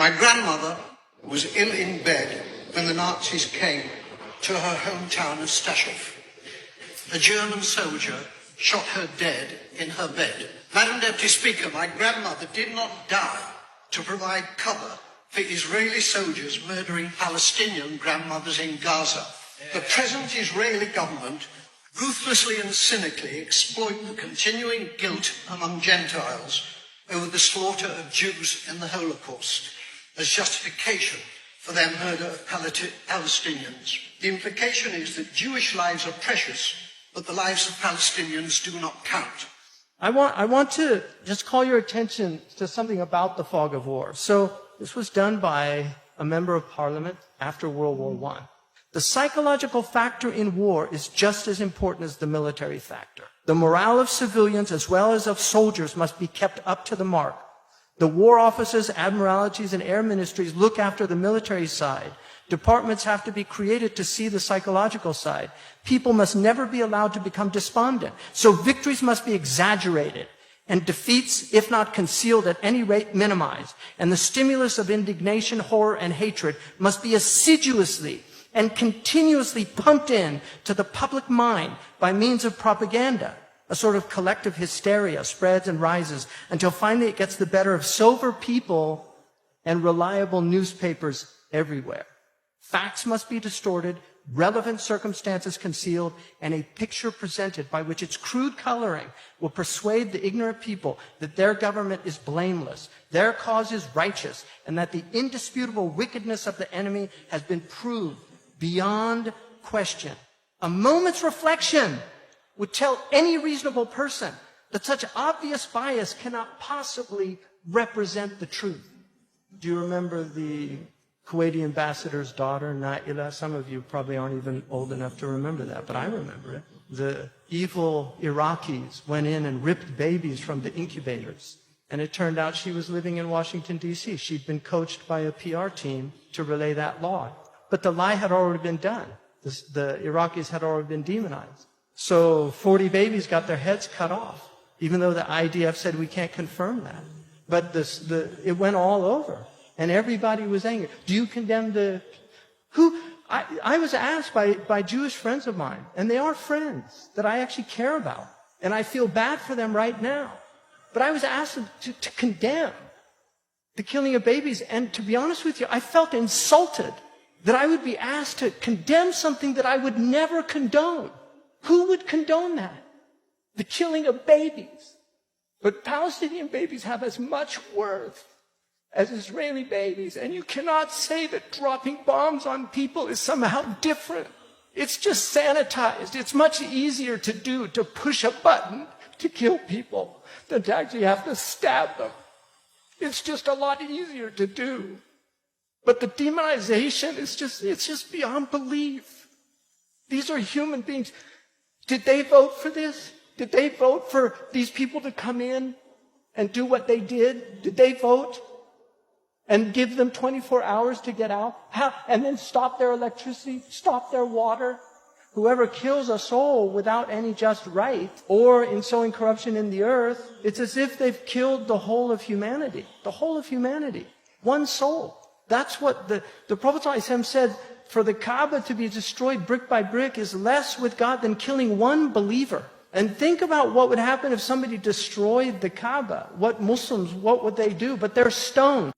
My grandmother was ill in bed when the Nazis came to her hometown of Stachov. A German soldier shot her dead in her bed. Madam Deputy Speaker, my grandmother did not die to provide cover for Israeli soldiers murdering Palestinian grandmothers in Gaza. The present Israeli government ruthlessly and cynically exploit the continuing guilt among Gentiles over the slaughter of Jews in the Holocaust as justification for their murder of Palestinians. The implication is that Jewish lives are precious, but the lives of Palestinians do not count. I want to just call your attention to something about the fog of war. So this was done by a member of parliament after World War I. The psychological factor in war is just as important as the military factor. The morale of civilians as well as of soldiers must be kept up to the mark. The war offices, admiralties, and air ministries look after the military side. Departments have to be created to see the psychological side. People must never be allowed to become despondent. So victories must be exaggerated and defeats, if not concealed, at any rate minimized. And the stimulus of indignation, horror, and hatred must be assiduously and continuously pumped in to the public mind by means of propaganda. A sort of collective hysteria spreads and rises until finally it gets the better of sober people and reliable newspapers everywhere. Facts must be distorted, relevant circumstances concealed, and a picture presented by which its crude coloring will persuade the ignorant people that their government is blameless, their cause is righteous, and that the indisputable wickedness of the enemy has been proved beyond question. A moment's reflection would tell any reasonable person that such obvious bias cannot possibly represent the truth. Do you remember the Kuwaiti ambassador's daughter, Naila? Some of you probably aren't even old enough to remember that, but I remember it. The evil Iraqis went in and ripped babies from the incubators. And it turned out she was living in Washington, D.C. She'd been coached by a PR team to relay that law. But the lie had already been done. The Iraqis had already been demonized. So 40 babies got their heads cut off, even though the IDF said we can't confirm that. But it went all over, and everybody was angry. Do you condemn I was asked by Jewish friends of mine, and they are friends that I actually care about, and I feel bad for them right now. But I was asked to condemn the killing of babies, and to be honest with you, I felt insulted that I would be asked to condemn something that I would never condone. Who would condone that? The killing of babies. But Palestinian babies have as much worth as Israeli babies, and you cannot say that dropping bombs on people is somehow different. It's just sanitized. It's much easier to do to push a button to kill people than to actually have to stab them. It's just a lot easier to do. But the demonization is just beyond belief. These are human beings. Did they vote for this? Did they vote for these people to come in and do what they did? Did they vote and give them 24 hours to get out? And then stop their electricity, stop their water? Whoever kills a soul without any just right, or in sowing corruption in the earth, it's as if they've killed the whole of humanity. The whole of humanity. One soul. That's what the Prophet ﷺ said. For the Kaaba to be destroyed brick by brick is less with God than killing one believer. And think about what would happen if somebody destroyed the Kaaba. What would they do? But they're stoned.